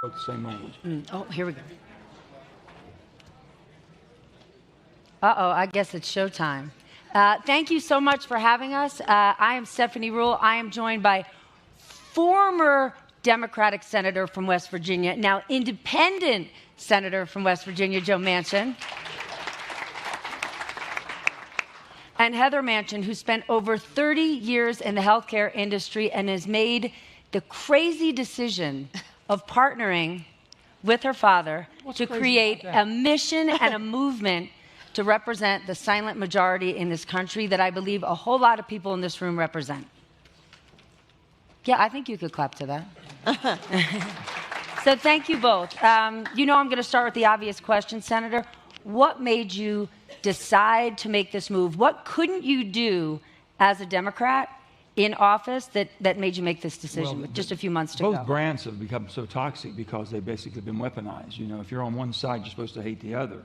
Both the same language. Oh, here we go. Uh-oh, I guess it's showtime. Thank you so much for having us. I am Stephanie Ruhle. I am joined by former Democratic Senator from West Virginia, now independent Senator from West Virginia, Joe Manchin, and Heather Manchin, who spent over 30 years in the healthcare industry and has made the crazy decision of partnering with her father to create a mission and a movement to represent the silent majority in this country that I believe a whole lot of people in this room represent. Yeah, I think you could clap to that. So thank you both. You know I'm going to start with the obvious question, Senator. What made you decide to make this move? What couldn't you do as a Democrat in office that made you make this decision with just a few months to go? Both brands have become so toxic because they've basically been weaponized. You know, if you're on one side, you're supposed to hate the other.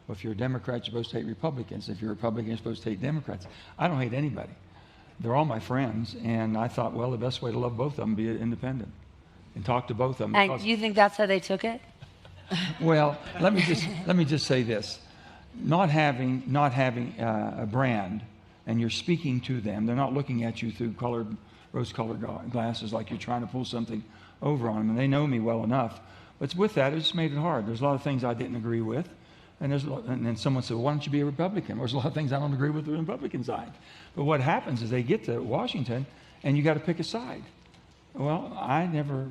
Well, if you're a Democrat, you're supposed to hate Republicans. If you're a Republican, you're supposed to hate Democrats. I don't hate anybody. They're all my friends, and I thought, well, the best way to love both of them would be independent and talk to both of them. And you think that's how they took it? Well, let me just say this: not having a brand, and you're speaking to them. They're not looking at you through rose-colored glasses like you're trying to pull something over on them. And they know me well enough. But with that, it just made it hard. There's a lot of things I didn't agree with. And then someone said, well, why don't you be a Republican? There's a lot of things I don't agree with the Republican side. But what happens is they get to Washington, and you got to pick a side. Well, I never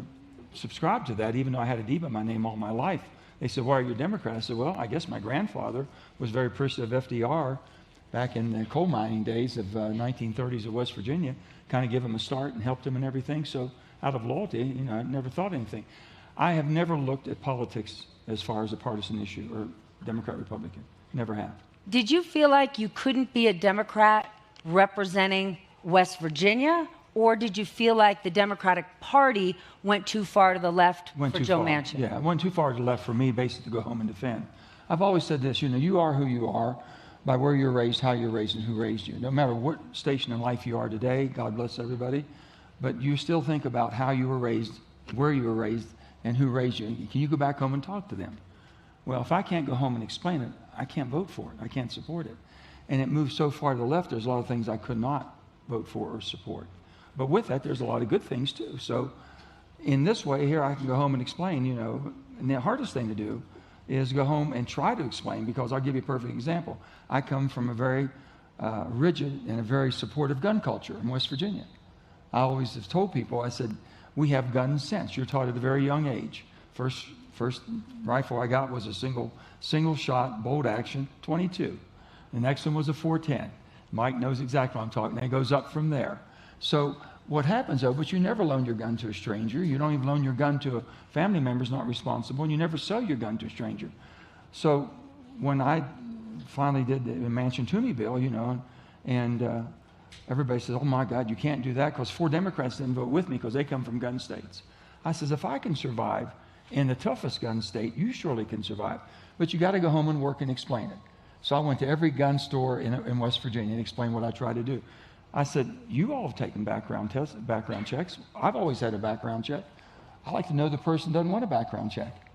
subscribed to that, even though I had a D by my name all my life. They said, why are you a Democrat? I said, well, I guess my grandfather was very appreciative of FDR back in the coal mining days of 1930s of West Virginia, kind of give him a start and helped him and everything. So out of loyalty, you know, I never thought anything. I have never looked at politics as far as a partisan issue or Democrat, Republican. Never have. Did you feel like you couldn't be a Democrat representing West Virginia, or did you feel like the Democratic Party went too far to the left for Joe Manchin? Yeah, it went too far to the left for me, basically, to go home and defend. I've always said this, you know, you are who you are by where you're raised, how you're raised, and who raised you. No matter what station in life you are today, God bless everybody, but you still think about how you were raised, where you were raised, and who raised you. Can you go back home and talk to them? Well, if I can't go home and explain it, I can't vote for it. I can't support it. And it moves so far to the left, there's a lot of things I could not vote for or support. But with that, there's a lot of good things too. So in this way here, I can go home and explain, you know, and the hardest thing to do is go home and try to explain, because I'll give you a perfect example. I come from a very rigid and a very supportive gun culture in West Virginia. I always have told people, I said, we have gun sense. You're taught at a very young age. First rifle I got was a single shot, bolt action, 22. The next one was a 410. Mike knows exactly what I'm talking. And it goes up from there. So what happens though, but you never loan your gun to a stranger. You don't even loan your gun to a family member who's not responsible, and you never sell your gun to a stranger. So when I finally did the Manchin Toomey bill, you know, and everybody says, oh my God, you can't do that, because 4 Democrats didn't vote with me because they come from gun states. I says, if I can survive in the toughest gun state, you surely can survive. But you got to go home and work and explain it. So I went to every gun store in West Virginia and explained what I tried to do. I said, you all have taken background checks. I've always had a background check. I like to know the person doesn't want a background check.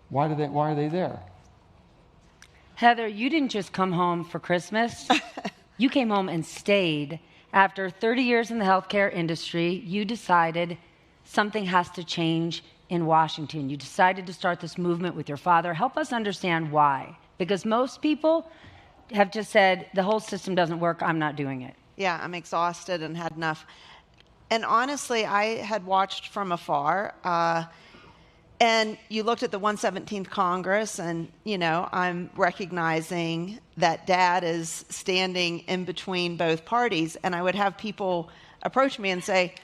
Why are they there? Heather, you didn't just come home for Christmas. You came home and stayed. After 30 years in the healthcare industry, you decided something has to change in Washington. You decided to start this movement with your father. Help us understand why. Because most people have just said, the whole system doesn't work, I'm not doing it. Yeah, I'm exhausted and had enough. And honestly, I had watched from afar. And you looked at the 117th Congress, and, you know, I'm recognizing that Dad is standing in between both parties. And I would have people approach me and say,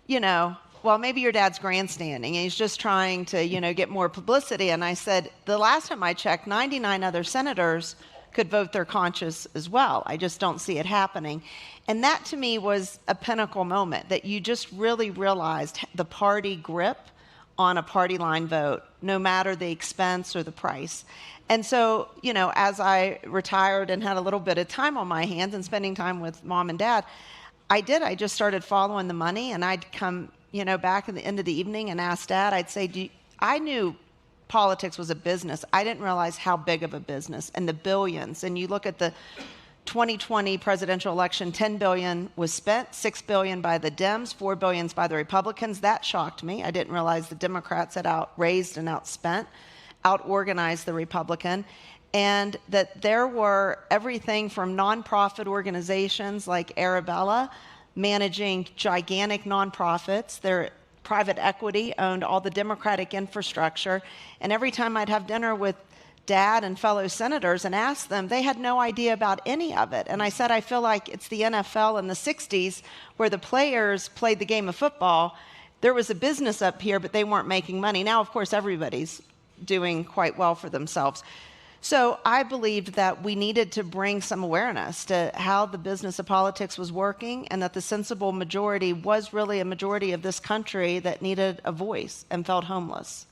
you know, well, maybe your dad's grandstanding and he's just trying to, you know, get more publicity. And I said, the last time I checked, 99 other senators could vote their conscience as well. I just don't see it happening. And that to me was a pinnacle moment, that you just really realized the party grip on a party line vote, no matter the expense or the price. And so, you know, as I retired and had a little bit of time on my hands and spending time with Mom and Dad, I just started following the money, and I'd come, you know, back at the end of the evening and ask Dad, I'd say, I knew politics was a business. I didn't realize how big of a business and the billions. And you look at the 2020 presidential election, $10 billion was spent, $6 billion by the Dems, $4 billion by the Republicans. That shocked me. I didn't realize the Democrats had outraised and outspent, outorganized the Republican, and that there were everything from nonprofit organizations like Arabella managing gigantic nonprofits. Their private equity owned all the Democratic infrastructure. And every time I'd have dinner with Dad and fellow senators and ask them, they had no idea about any of it. And I said, I feel like it's the NFL in the 60s where the players played the game of football. There was a business up here, but they weren't making money. Now, of course, everybody's doing quite well for themselves. So I believed that we needed to bring some awareness to how the business of politics was working, and that the sensible majority was really a majority of this country that needed a voice and felt homeless.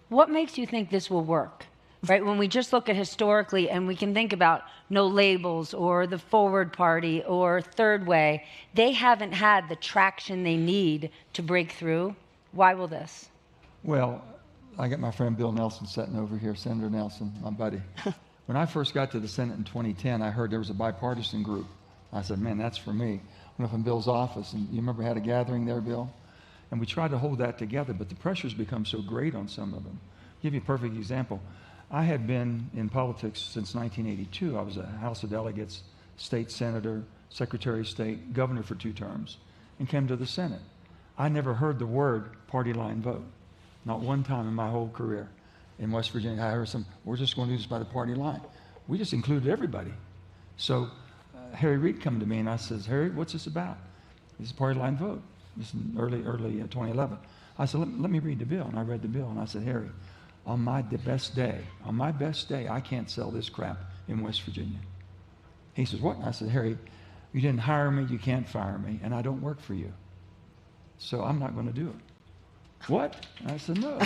What makes you think this will work? Right, when we just look at historically and we can think about No Labels or the Forward Party or Third Way, they haven't had the traction they need to break through. Why will this? Well, I got my friend Bill Nelson sitting over here, Senator Nelson, my buddy. When I first got to the Senate in 2010, I heard there was a bipartisan group. I said, man, that's for me. I went up in Bill's office, and you remember I had a gathering there, Bill? And we tried to hold that together, but the pressure's become so great on some of them. I'll give you a perfect example. I had been in politics since 1982. I was a House of Delegates, state senator, secretary of state, governor for 2 terms, and came to the Senate. I never heard the word party line vote. Not one time in my whole career in West Virginia. I heard we're just going to do this by the party line. We just included everybody. So Harry Reid come to me and I says, Harry, what's this about? This is a party line vote. This is early 2011. I said, let me read the bill. And I read the bill and I said, Harry, on my best day, I can't sell this crap in West Virginia. He says, what? And I said, Harry, you didn't hire me, you can't fire me, and I don't work for you. So I'm not going to do it. What? And I said, no.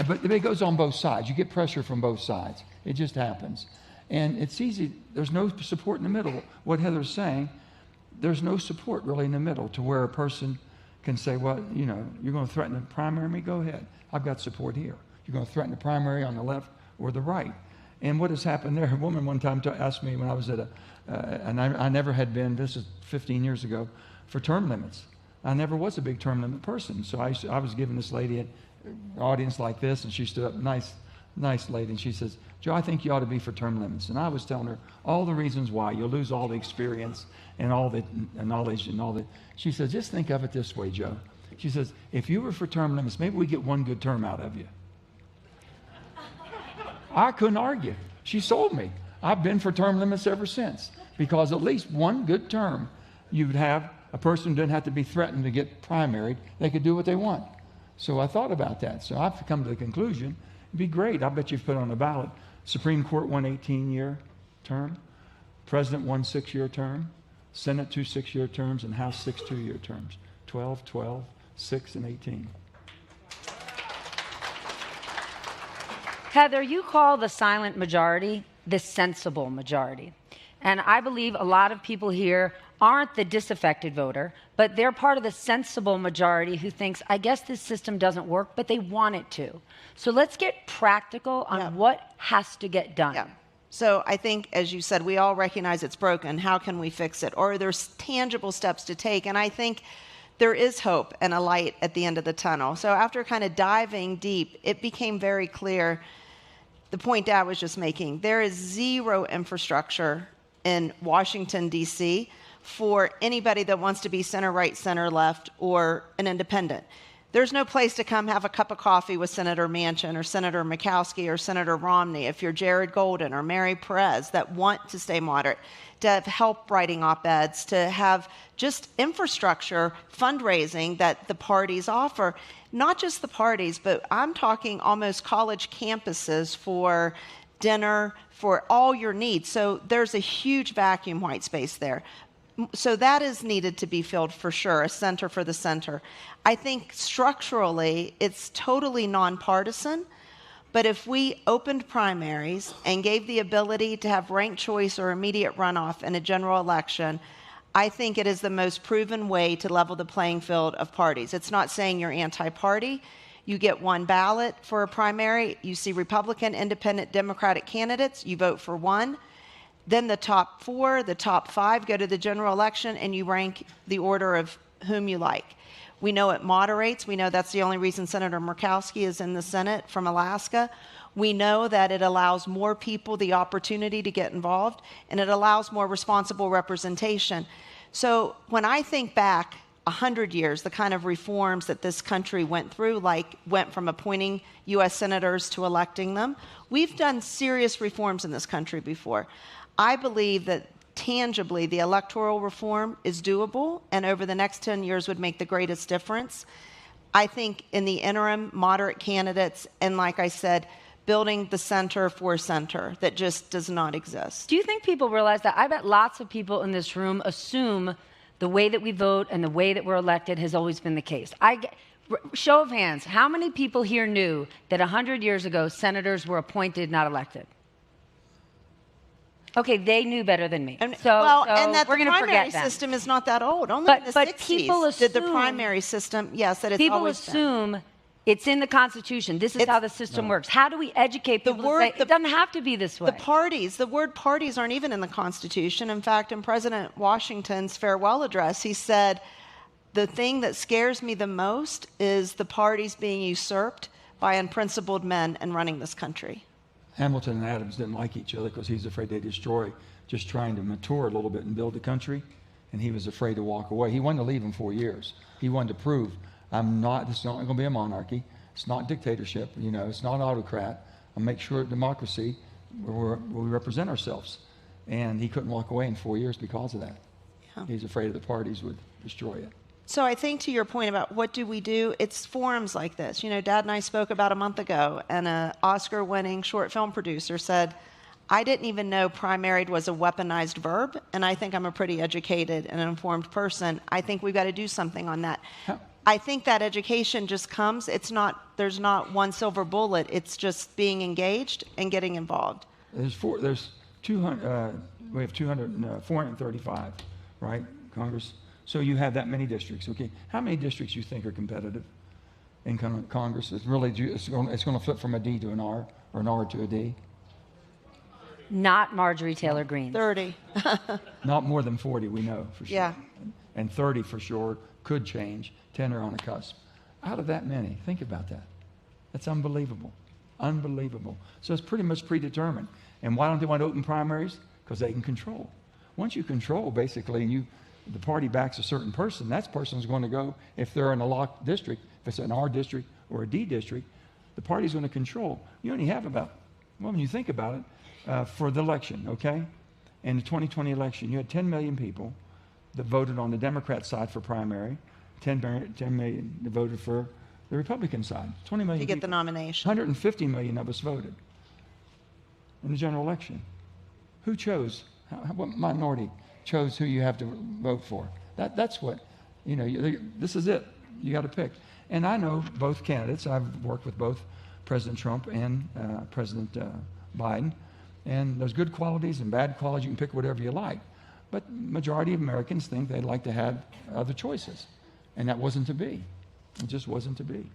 But it goes on both sides. You get pressure from both sides. It just happens. And it's easy. There's no support in the middle. What Heather's saying, there's no support really in the middle to where a person can say, well, you know, you're going to threaten to primary me? Go ahead. I've got support here. You're going to threaten the primary on the left or the right. And what has happened there, a woman one time asked me when I was at and I never had been, this is 15 years ago, for term limits. I never was a big term limit person. So I was giving this lady an audience like this, and she stood up, nice lady, and she says, Joe, I think you ought to be for term limits. And I was telling her all the reasons why. You'll lose all the experience and all the knowledge and all that. She says, just think of it this way, Joe. She says, if you were for term limits, maybe we get one good term out of you. I couldn't argue. She sold me. I've been for term limits ever since, because at least one good term you'd have. A person didn't have to be threatened to get primaried. They could do what they want. So I thought about that. So I've come to the conclusion, it'd be great. I bet you've put on the ballot. Supreme Court, 1 18-year term. President, 1 6-year term. Senate, 2 6-year terms. And House, 6 2-year terms. 12, 12, 6, and 18. Heather, you call the silent majority the sensible majority. And I believe a lot of people here aren't the disaffected voter, but they're part of the sensible majority who thinks, I guess this system doesn't work, but they want it to. So let's get practical on what has to get done. Yeah. So I think, as you said, we all recognize it's broken. How can we fix it? Or there's tangible steps to take. And I think there is hope and a light at the end of the tunnel. So after kind of diving deep, it became very clear the point Dad was just making. There is zero infrastructure in Washington, D.C., for anybody that wants to be center right, center left, or an independent. There's no place to come have a cup of coffee with Senator Manchin or Senator Murkowski or Senator Romney if you're Jared Golden or Mary Perez that want to stay moderate, to have help writing op-eds, to have just infrastructure, fundraising that the parties offer. Not just the parties, but I'm talking almost college campuses for dinner, for all your needs. So there's a huge vacuum white space there. So that is needed to be filled for sure, a center for the center. I think structurally, it's totally nonpartisan, but if we opened primaries and gave the ability to have ranked choice or immediate runoff in a general election, I think it is the most proven way to level the playing field of parties. It's not saying you're anti-party. You get one ballot for a primary. You see Republican, Independent, Democratic candidates. You vote for one. Then the top 4, the top 5 go to the general election, and you rank the order of whom you like. We know it moderates. We know that's the only reason Senator Murkowski is in the Senate from Alaska. We know that it allows more people the opportunity to get involved, and it allows more responsible representation. So when I think back 100 years, the kind of reforms that this country went through, like went from appointing U.S. senators to electing them, we've done serious reforms in this country before. I believe that tangibly the electoral reform is doable and over the next 10 years would make the greatest difference. I think in the interim, moderate candidates, and like I said, building the center for center that just does not exist. Do you think people realize that? I bet lots of people in this room assume the way that we vote and the way that we're elected has always been the case. Show of hands, how many people here knew that 100 years ago senators were appointed, not elected? Okay, they knew better than me. And, so and that we're the going to primary forget that. system is not that old. Only in the 60s people did the assume- primary system, yes, that it's People always assume it's in the Constitution. This is how the system works. How do we educate people to say it doesn't have to be this way? The word parties aren't even in the Constitution. In fact, in President Washington's farewell address, he said, the thing that scares me the most is the parties being usurped by unprincipled men and running this country. Hamilton and Adams didn't like each other because he was afraid they'd destroy, just trying to mature a little bit and build the country, and he was afraid to walk away. He wanted to leave in 4 years. He wanted to prove, this is not going to be a monarchy. It's not dictatorship. It's not an autocrat. I'll make sure democracy, where we represent ourselves. And he couldn't walk away in 4 years because of that. Yeah. He's afraid of the parties would destroy it. So I think to your point about what do we do, it's forums like this. Dad and I spoke about a month ago, and an Oscar-winning short film producer said, I didn't even know primaried was a weaponized verb, and I think I'm a pretty educated and informed person. I think we've got to do something on that. I think that education just comes. There's not one silver bullet. It's just being engaged and getting involved. There's 200. We have 435, right? Congress. So you have that many districts. Okay, how many districts you think are competitive in Congress? It's going to flip from a D to an R or an R to a D. Not Marjorie Taylor Greene. 30. Not more than 40, we know for sure. Yeah. And 30 for sure could change. 10 are on the cusp. Out of that many, think about that. That's unbelievable. Unbelievable. So it's pretty much predetermined. And why don't they want open primaries? Because they can control. Once you control, basically, and the party backs a certain person, that person's going to go, if they're in a locked district, if it's an R district or a D district, the party's going to control. You only have about, when you think about it, for the election, okay? In the 2020 election, you had 10 million people that voted on the Democrat side for primary, 10 million that voted for the Republican side, 20 million To get people. the nomination. 150 million of us voted in the general election. Who chose? What minority chose who you have to vote for? That's what, this is it. You got to pick. And I know both candidates. I've worked with both President Trump and President Biden. And there's good qualities and bad qualities. You can pick whatever you like. But majority of Americans think they'd like to have other choices. And that wasn't to be. It just wasn't to be.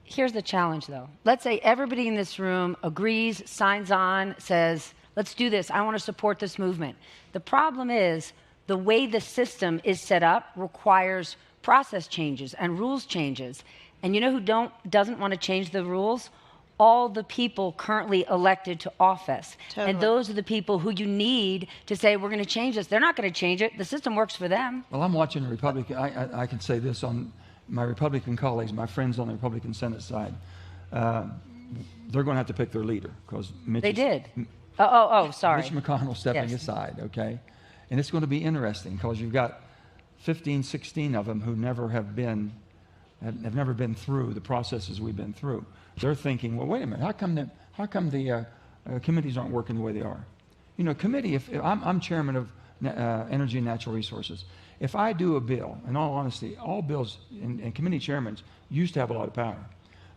Here's the challenge, though. Let's say everybody in this room agrees, signs on, says, let's do this. I want to support this movement. The problem is the way the system is set up requires process changes and rules changes. And you know who doesn't want to change the rules? All the people currently elected to office. Totally. And those are the people who you need to say, we're going to change this. They're not going to change it. The system works for them. Well, I'm watching the Republican. I can say this on my Republican colleagues, my friends on the Republican Senate side. They're going to have to pick their leader because They did. Mitch Sorry. McConnell stepping Yes. aside, okay? And it's going to be interesting because you've got 15, 16 of them who have never been through the processes we've been through. They're thinking, well, wait a minute, how come the committees aren't working the way they are? Committee, if I'm chairman of Energy and Natural Resources. If I do a bill, in all honesty, all bills and committee chairmen used to have a lot of power.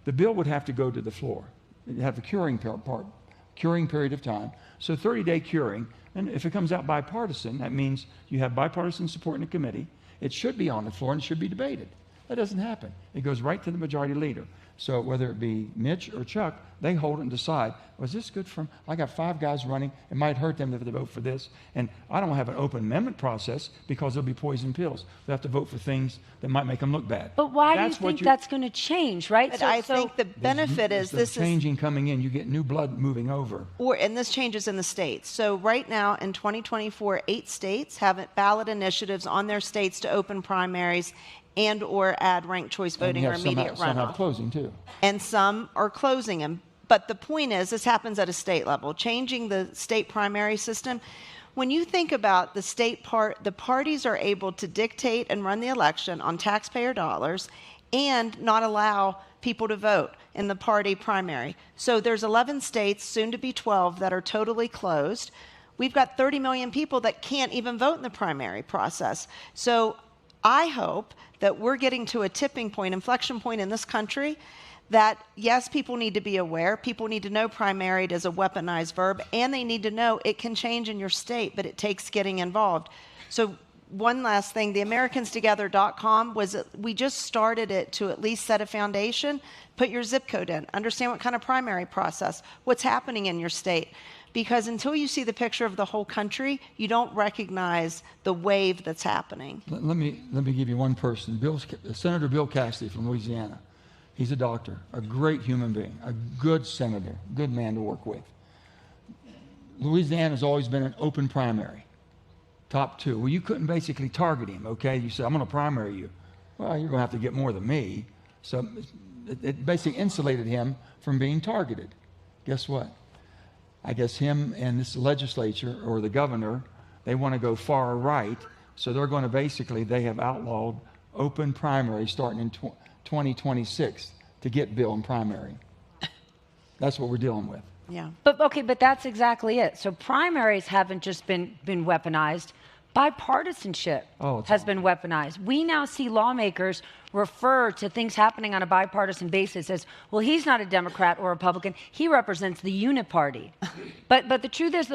The bill would have to go to the floor. It'd have a curing period of time. So 30-day curing, and if it comes out bipartisan, that means you have bipartisan support in the committee. It should be on the floor and it should be debated. That doesn't happen. It goes right to the majority leader. So whether it be Mitch or Chuck, they hold it and decide, was this good for them? I got 5 guys running. It might hurt them if they vote for this. And I don't have an open amendment process because there'll be poison pills. They have to vote for things that might make them look bad. But why do you think that's going to change, right? But I think the benefit is this is changing coming in. You get new blood moving over. And this changes in the states. So right now in 2024, 8 states have ballot initiatives on their states to open primaries and or add ranked choice voting or immediate runoff. Some have closing too. And some are closing them. But the point is, this happens at a state level. Changing the state primary system, when you think about the state the parties are able to dictate and run the election on taxpayer dollars and not allow people to vote in the party primary. So there's 11 states, soon to be 12, that are totally closed. We've got 30 million people that can't even vote in the primary process. So I hope that we're getting to a tipping point, inflection point in this country that, yes, people need to be aware. People need to know primaried is a weaponized verb, and they need to know it can change in your state, but it takes getting involved. So one last thing, the AmericansTogether.com we just started it to at least set a foundation. Put your zip code in. Understand what kind of primary process, what's happening in your state. Because until you see the picture of the whole country, you don't recognize the wave that's happening. Let me give you one person, Senator Bill Cassidy from Louisiana. He's a doctor, a great human being, a good senator, good man to work with. Louisiana's always been an open primary, top 2. Well, you couldn't basically target him, okay? You said, I'm going to primary you. Well, you're going to have to get more than me. So it basically insulated him from being targeted. Guess what? I guess him and this legislature or the governor, they want to go far right. So they're going to they have outlawed open primary starting in 2026 to get Bill in primary. That's what we're dealing with. Yeah. But that's exactly it. So primaries haven't just been weaponized. Bipartisanship has been weaponized. We now see lawmakers refer to things happening on a bipartisan basis as, well, he's not a Democrat or Republican. He represents the uniparty. But the truth is,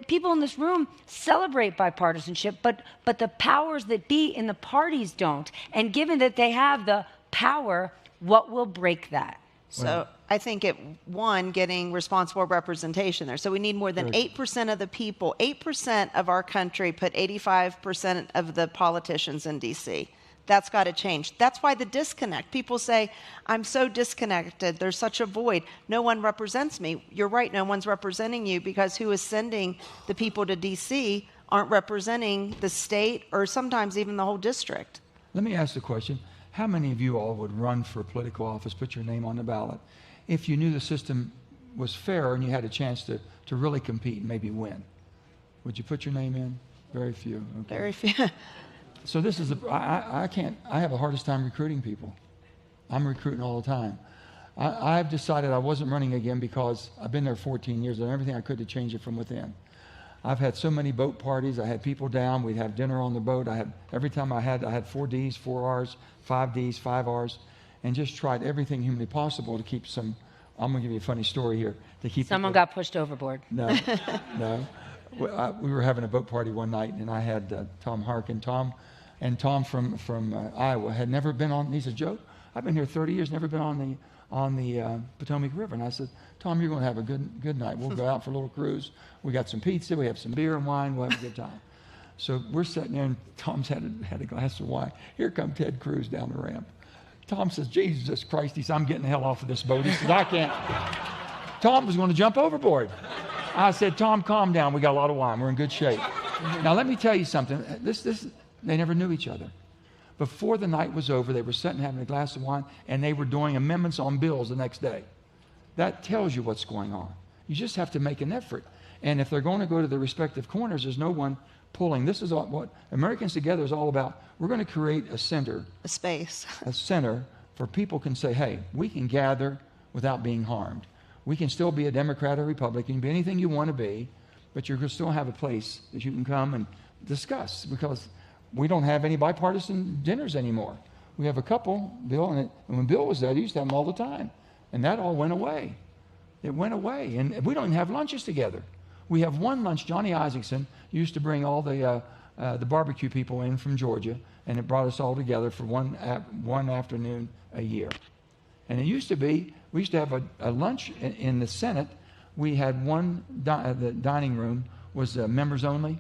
people in this room celebrate bipartisanship, but the powers that be in the parties don't. And given that they have the power, what will break that? So I think getting responsible representation there. So we need more than 8% of the people. 8% of our country put 85% of the politicians in D.C. That's got to change. That's why the disconnect. People say, I'm so disconnected. There's such a void. No one represents me. You're right, no one's representing you because who is sending the people to D.C. aren't representing the state or sometimes even the whole district. Let me ask the question. How many of you all would run for political office, put your name on the ballot, if you knew the system was fair and you had a chance to really compete and maybe win? Would you put your name in? Very few. Okay. Very few. So this is I have the hardest time recruiting people. I'm recruiting all the time. I've decided I wasn't running again because I've been there 14 years and everything I could to change it from within. I've had so many boat parties. I had people down. We'd have dinner on the boat. Every time I had 4 Ds, 4 Rs, 5 Ds, 5 Rs, and just tried everything humanly possible to keep some. I'm going to give you a funny story here. To keep someone got pushed overboard. No, no. We were having a boat party one night, and I had Tom Harkin. Tom from Iowa had never been on. He said, Joe, I've been here 30 years, never been on the Potomac River. And I said, Tom, you're going to have a good night. We'll go out for a little cruise. We got some pizza. We have some beer and wine. We'll have a good time. So we're sitting there, and Tom's had a glass of wine. Here comes Ted Cruz down the ramp. Tom says, Jesus Christ. He says, I'm getting the hell off of this boat. He says, I can't. Tom was going to jump overboard. I said, Tom, calm down. We got a lot of wine. We're in good shape. Now, let me tell you something. They never knew each other. Before the night was over, they were sitting having a glass of wine, and they were doing amendments on bills the next day. That tells you what's going on. You just have to make an effort. And if they're going to go to the respective corners, there's no one pulling. This is what Americans Together is all about. We're going to create a center. A space. A center where people can say, hey, we can gather without being harmed. We can still be a Democrat or Republican, be anything you want to be, but you're going to still have a place that you can come and discuss, because we don't have any bipartisan dinners anymore. We have a couple, Bill, and when Bill was there, they used to have them all the time. And that all went away. It went away. And we don't even have lunches together. We have one lunch. Johnny Isaacson used to bring all the barbecue people in from Georgia, and it brought us all together for one afternoon a year. And it used to be, we used to have a lunch in the Senate. We had the dining room was members only,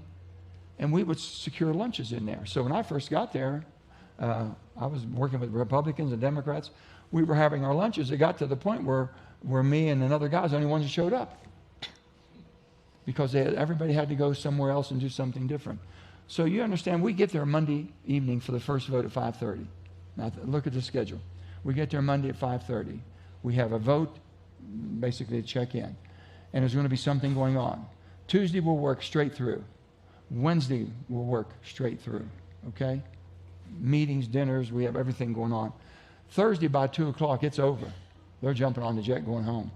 and we would secure lunches in there. So when I first got there, I was working with Republicans and Democrats. We were having our lunches. It got to the point where me and another guy was the only ones that showed up because everybody had to go somewhere else and do something different. So you understand, we get there Monday evening for the first vote at 5:30. Now look at the schedule. We get there Monday at 5:30. We have a vote, basically a check-in, and there's going to be something going on. Tuesday we'll work straight through. Wednesday we'll work straight through, okay? Meetings, dinners, we have everything going on. Thursday by 2 o'clock, it's over. They're jumping on the jet going home.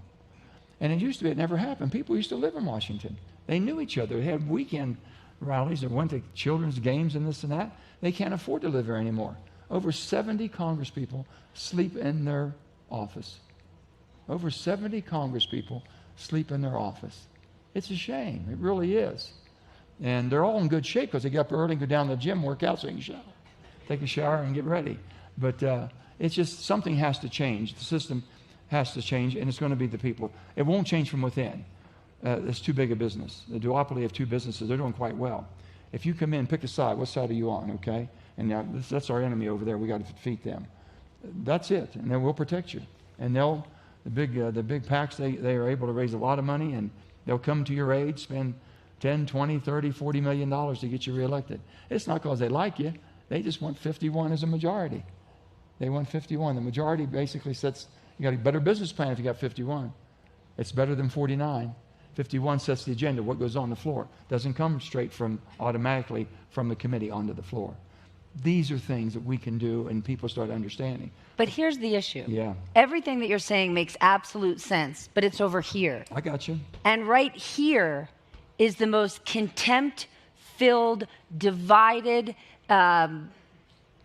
And it used to be, it never happened. People used to live in Washington. They knew each other. They had weekend rallies. They went to children's games and this and that. They can't afford to live there anymore. Over 70 congresspeople sleep in their office. Over 70 congresspeople sleep in their office. It's a shame. It really is. And they're all in good shape because they get up early and go down to the gym, work out so they can shower. Take a shower and get ready. But it's just something has to change. The system has to change, and it's going to be the people. It won't change from within. It's too big a business. The duopoly of two businesses, they're doing quite well. If you come in, pick a side. What side are you on, okay? And now that's our enemy over there. We got to defeat them. That's it, and then we'll protect you. And the big PACs, they are able to raise a lot of money, and they'll come to your aid, spend $10, $20, $30, $40 million to get you reelected. It's not because they like you. They just want 51 as a majority. They want 51. The majority basically sets, you got a better business plan if you got 51. It's better than 49. 51 sets the agenda, what goes on the floor. Doesn't come straight automatically from the committee onto the floor. These are things that we can do and people start understanding. But here's the issue. Yeah. Everything that you're saying makes absolute sense, but it's over here. I got you. And right here is the most contempt-filled, divided,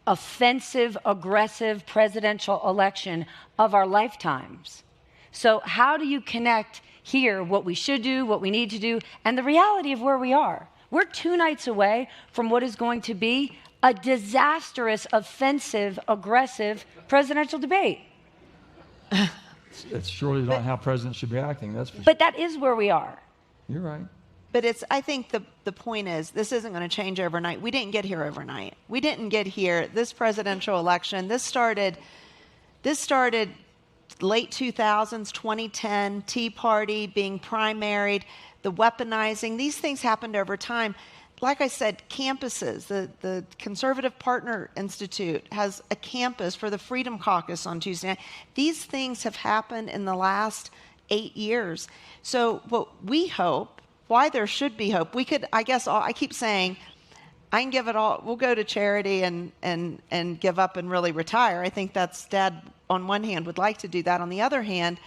offensive, aggressive presidential election of our lifetimes. So how do you connect here what we should do, what we need to do, and the reality of where we are? We're 2 nights away from what is going to be a disastrous, offensive, aggressive presidential debate. It's surely not how presidents should be acting. That's for sure. But that is where we are. You're right. But I think the point is, this isn't going to change overnight. We didn't get here overnight. We didn't get here. This presidential election, this started late 2000s, 2010, Tea Party, being primaried, the weaponizing. These things happened over time. Like I said, campuses, the Conservative Partner Institute has a campus for the Freedom Caucus on Tuesday night. These things have happened in the last 8 years. So what we hope, why there should be hope, we could, I keep saying, I can give it all, we'll go to charity and give up and really retire. I think that's, Dad, on one hand, would like to do that. On the other hand,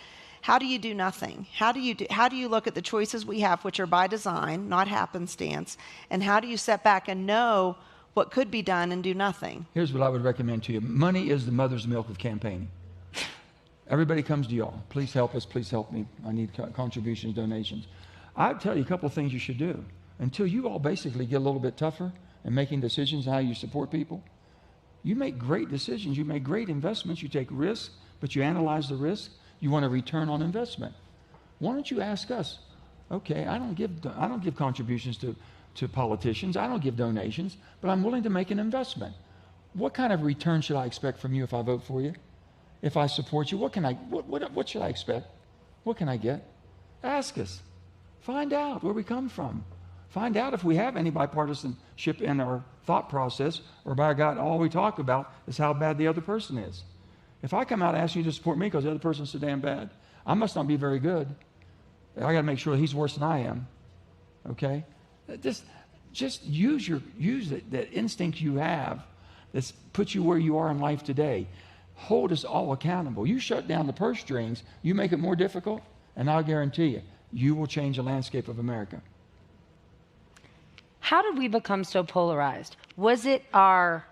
how do you do nothing? How do you look at the choices we have, which are by design, not happenstance, and how do you step back and know what could be done and do nothing? Here's what I would recommend to you. Money is the mother's milk of campaigning. Everybody comes to y'all. Please help us. Please help me. I need contributions, donations. I'd tell you a couple of things you should do. Until you all basically get a little bit tougher in making decisions on how you support people, you make great decisions. You make great investments. You take risks, but you analyze the risk. You want a return on investment. Why don't you ask us? Okay, I don't give contributions to politicians. I don't give donations, but I'm willing to make an investment. What kind of return should I expect from you if I vote for you? If I support you, what should I expect? What can I get? Ask us. Find out where we come from. Find out if we have any bipartisanship in our thought process, or by God, all we talk about is how bad the other person is. If I come out asking you to support me because the other person's so damn bad, I must not be very good. I got to make sure he's worse than I am. Okay? Just use that instinct you have that puts you where you are in life today. Hold us all accountable. You shut down the purse strings, you make it more difficult, and I'll guarantee you, you will change the landscape of America. How did we become so polarized? Was it our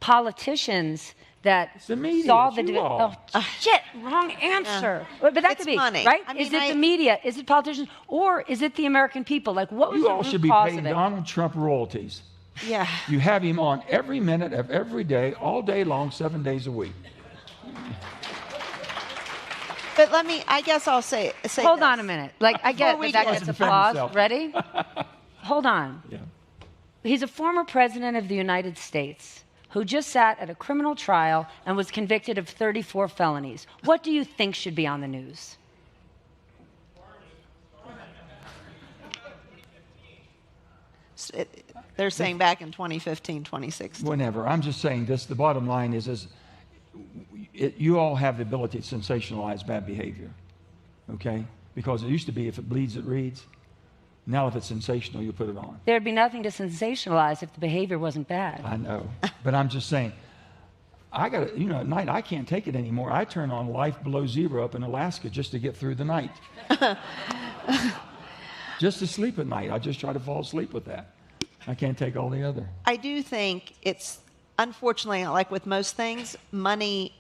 politicians that the media, saw the debate? Oh, shit, wrong answer. Yeah. But that it's could be, money. right? I mean, is it the media? Is it politicians? Or is it the American people? Like, what was you the all root should be cause paying of it? Donald Trump royalties. Yeah. You have him on every minute of every day, all day long, 7 days a week. But I guess I'll say Hold this. on a minute. Like, I get we that go- gets Doesn't defend applause. himself. Ready? Hold on. Yeah. He's a former president of the United States who just sat at a criminal trial and was convicted of 34 felonies. What do you think should be on the news? They're saying back in 2015, 2016. Whenever. I'm just saying this, the bottom line is you all have the ability to sensationalize bad behavior, okay? Because it used to be if it bleeds, it reads. Now if it's sensational, you put it on. There'd be nothing to sensationalize if the behavior wasn't bad. I know, but I'm just saying, at night I can't take it anymore. I turn on Life Below Zero up in Alaska just to get through the night. Just to sleep at night. I just try to fall asleep with that. I can't take all the other. I do think it's, unfortunately, like with most things, the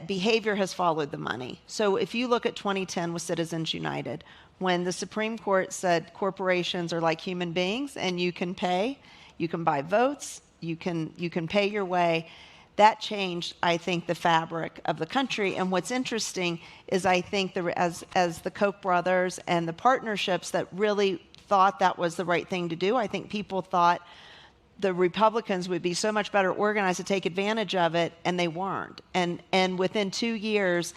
behavior has followed the money. So if you look at 2010 with Citizens United, when the Supreme Court said corporations are like human beings and you can buy votes, you can pay your way, that changed, I think, the fabric of the country. And what's interesting is I think as the Koch brothers and the partnerships that really thought that was the right thing to do, I think people thought the Republicans would be so much better organized to take advantage of it, and they weren't. And within 2 years,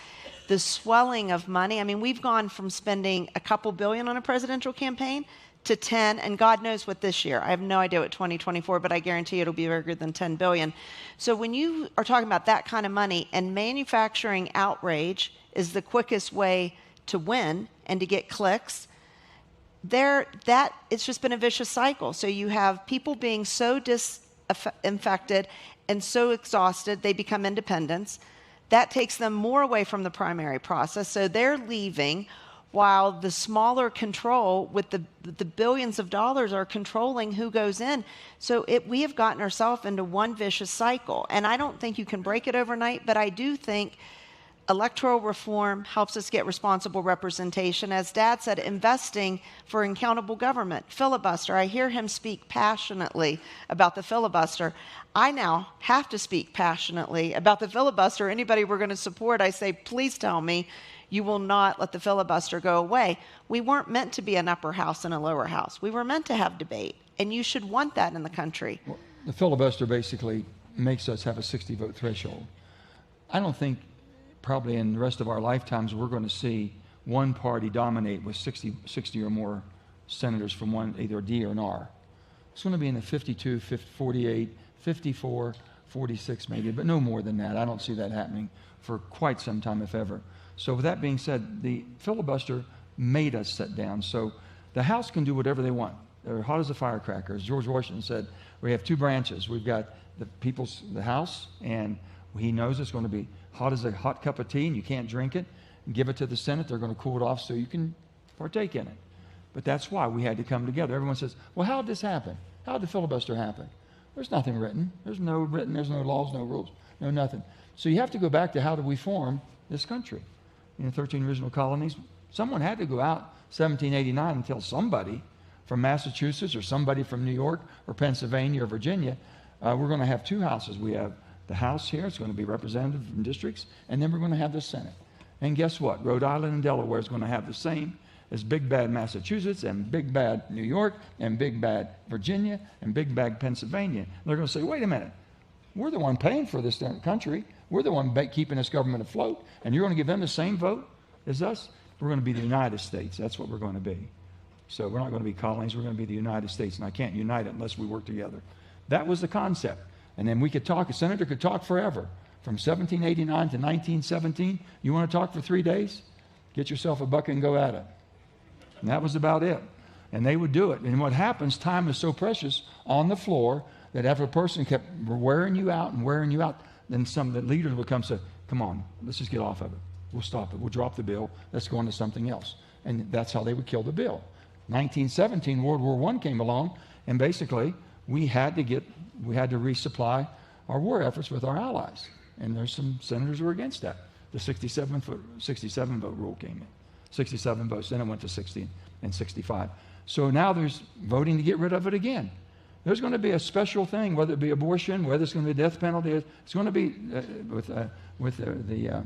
the swelling of money, I mean, we've gone from spending a couple billion on a presidential campaign to 10, and God knows what this year. I have no idea what 2024, but I guarantee it'll be bigger than 10 billion. So when you are talking about that kind of money, and manufacturing outrage is the quickest way to win and to get clicks, it's just been a vicious cycle. So you have people being so disinfected and so exhausted, they become independents. That takes them more away from the primary process. So they're leaving while the smaller control with the billions of dollars are controlling who goes in. So we have gotten ourselves into one vicious cycle. And I don't think you can break it overnight, but I do think electoral reform helps us get responsible representation. As Dad said, investing for accountable government. Filibuster, I hear him speak passionately about the filibuster. I now have to speak passionately about the filibuster. Anybody we're going to support, I say, please tell me you will not let the filibuster go away. We weren't meant to be an upper house and a lower house. We were meant to have debate, and you should want that in the country. Well, the filibuster basically makes us have a 60-vote threshold. I don't think probably in the rest of our lifetimes we're going to see one party dominate with 60 or more senators from either a D or an R. It's going to be in the 52, 48, 54, 46 maybe, but no more than that. I don't see that happening for quite some time, if ever. So with that being said, the filibuster made us sit down. So the House can do whatever they want. They're hot as a firecracker. As George Washington said, we have two branches. We've got the House, and he knows it's going to be hot as a hot cup of tea, and you can't drink it, and give it to the Senate. They're going to cool it off so you can partake in it. But that's why we had to come together. Everyone says, well, how did this happen? How did the filibuster happen? There's nothing written. There's no laws, no rules, no nothing. So you have to go back to how did we form this country? In the 13 original colonies, someone had to go out 1789 and tell somebody from Massachusetts or somebody from New York or Pennsylvania or Virginia, we're going to have two houses. We have the House here, it's going to be representative from districts, and then we're going to have the Senate. And guess what? Rhode Island and Delaware is going to have the same as big bad Massachusetts and big bad New York and big bad Virginia and big bad Pennsylvania. And they're going to say, wait a minute, we're the one paying for this country. We're the one keeping this government afloat, and you're going to give them the same vote as us? We're going to be the United States. That's what we're going to be. So we're not going to be colonies. We're going to be the United States, and I can't unite it unless we work together. That was the concept. And then we could talk, a senator could talk forever. From 1789 to 1917, you want to talk for 3 days? Get yourself a bucket and go at it. And that was about it. And they would do it. And what happens, time is so precious on the floor that if a person kept wearing you out, then some of the leaders would come and say, come on, let's just get off of it. We'll stop it. We'll drop the bill. Let's go on to something else. And that's how they would kill the bill. 1917, World War I came along, and basically we had to resupply our war efforts with our allies. And there's some senators who were against that. The 67 vote rule came in. 67 votes, then it went to 60 and 65. So now there's voting to get rid of it again. There's going to be a special thing, whether it be abortion, whether it's going to be death penalty. It's going to be with the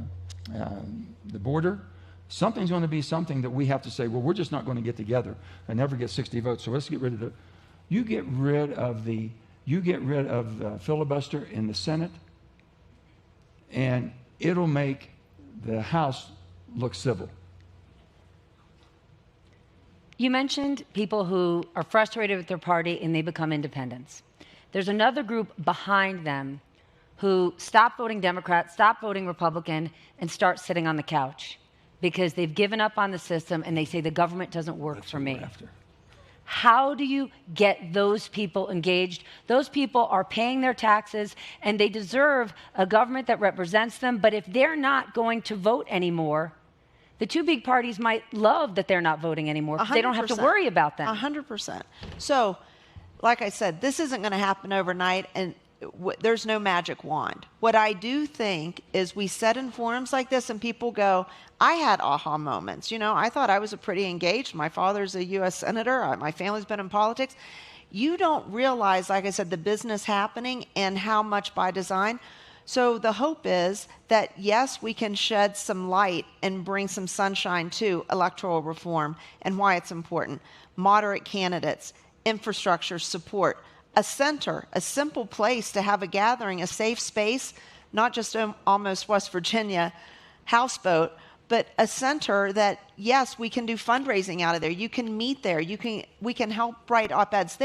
border. Something's going to be something that we have to say, well, we're just not going to get together and never get 60 votes. So let's get rid of the. You get rid of the filibuster in the Senate, and it'll make the House look civil. You mentioned people who are frustrated with their party and they become independents. There's another group behind them who stop voting Democrat, stop voting Republican, and start sitting on the couch because they've given up on the system and they say the government doesn't work for me. How do you get those people engaged? Those people are paying their taxes and they deserve a government that represents them, but if they're not going to vote anymore, the two big parties might love that they're not voting anymore because they don't have to worry about them. 100%. So, like I said, this isn't going to happen overnight, and there's no magic wand. What I do think is we sit in forums like this and people go, I had aha moments. You know, I thought I was pretty engaged. My father's a U.S. senator. My family's been in politics. You don't realize, like I said, the business happening and how much by design. So the hope is that, yes, we can shed some light and bring some sunshine to electoral reform and why it's important. Moderate candidates, infrastructure support, a center, a simple place to have a gathering, a safe space, not just almost West Virginia houseboat, but a center that, yes, we can do fundraising out of there. You can meet there. We can help write op-eds.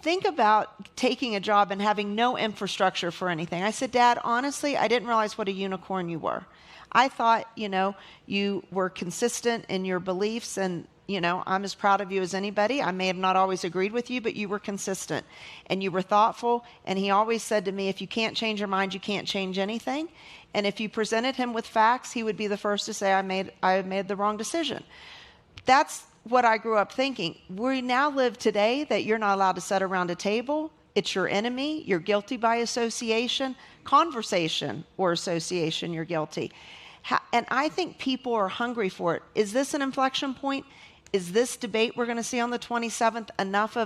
Think about taking a job and having no infrastructure for anything. I said, Dad, honestly, I didn't realize what a unicorn you were. I thought, you were consistent in your beliefs and, I'm as proud of you as anybody. I may have not always agreed with you, but you were consistent and you were thoughtful. And he always said to me, if you can't change your mind, you can't change anything. And if you presented him with facts, he would be the first to say, I made the wrong decision. That's what I grew up thinking. We now live today that you're not allowed to sit around a table. It's your enemy. You're guilty by association. Conversation or association, you're guilty. And I think people are hungry for it. Is this an inflection point? Is this debate we're going to see on the 27th enough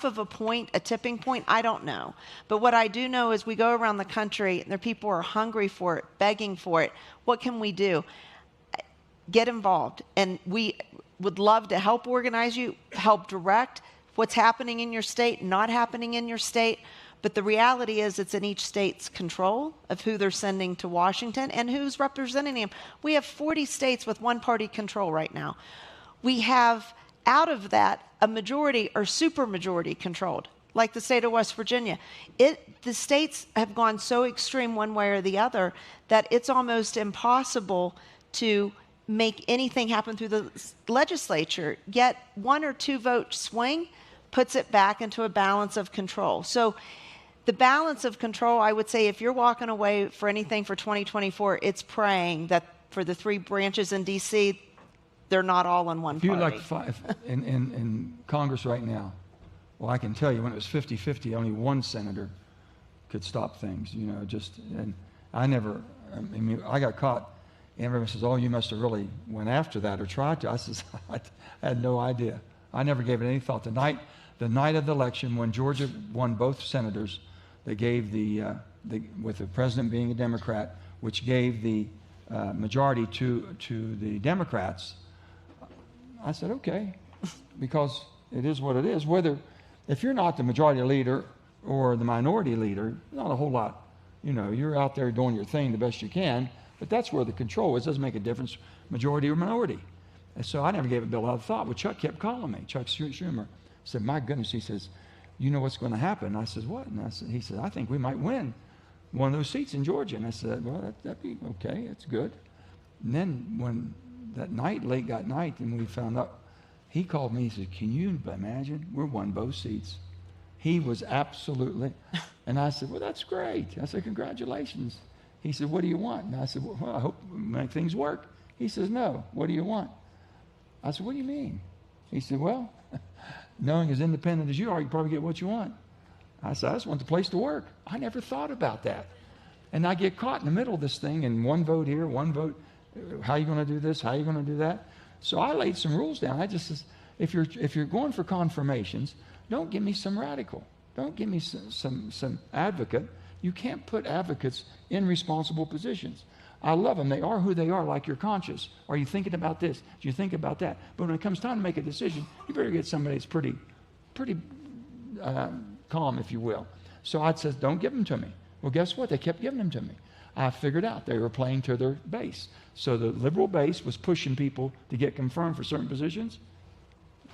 of a point, a tipping point? I don't know. But what I do know is we go around the country and there people are hungry for it, begging for it. What can we do? Get involved. And we would love to help organize you, help direct what's happening in your state, not happening in your state. But the reality is it's in each state's control of who they're sending to Washington and who's representing them. We have 40 states with one-party control right now. We have, out of that, a majority or supermajority controlled, like the state of West Virginia. The states have gone so extreme one way or the other that it's almost impossible to make anything happen through the legislature. Yet 1 or 2 vote swing puts it back into a balance of control. So the balance of control, I would say, if you're walking away for anything for 2024, it's praying that for the 3 branches in D.C., they're not all in one party. If you're like 5 in Congress right now, well, I can tell you when it was 50-50, only 1 senator could stop things, and I got caught. And everyone says, oh, you must have really went after that or tried to. I says, I had no idea. I never gave it any thought. The night of the election, when Georgia won both senators, they gave with the president being a Democrat, which gave the majority to the Democrats. I said, okay, because it is what it is. If you're not the majority leader or the minority leader, not a whole lot. You're out there doing your thing the best you can, but that's where the control is. It doesn't make a difference, majority or minority. And so I never gave it a lot of thought. Well, Chuck kept calling me, Chuck Schumer. I said, my goodness, he says, you know what's going to happen? I said, what? And he said, I think we might win one of those seats in Georgia. And I said, well, that'd be okay. That's good. And then when that night, late that night, and we found out, he called me. He said, can you imagine? We won both seats. He was absolutely, and I said, well, that's great. I said, congratulations. He said, what do you want? And I said, well, I hope we make things work. He says, no, what do you want? I said, what do you mean? He said, well, knowing as independent as you are, you probably get what you want. I said, I just want the place to work. I never thought about that. And I get caught in the middle of this thing, and 1 vote here, 1 vote, how are you going to do this? How are you going to do that? So I laid some rules down. I just said, if you're going for confirmations, Don't give me some radical. Don't give me some advocate. You can't put advocates in responsible positions. I love them. They are who they are, like your conscience. Are you thinking about this? Do you think about that? But when it comes time to make a decision, you better get somebody that's pretty calm, if you will. So I said, don't give them to me. Well, guess what? They kept giving them to me. I figured out they were playing to their base. So the liberal base was pushing people to get confirmed for certain positions.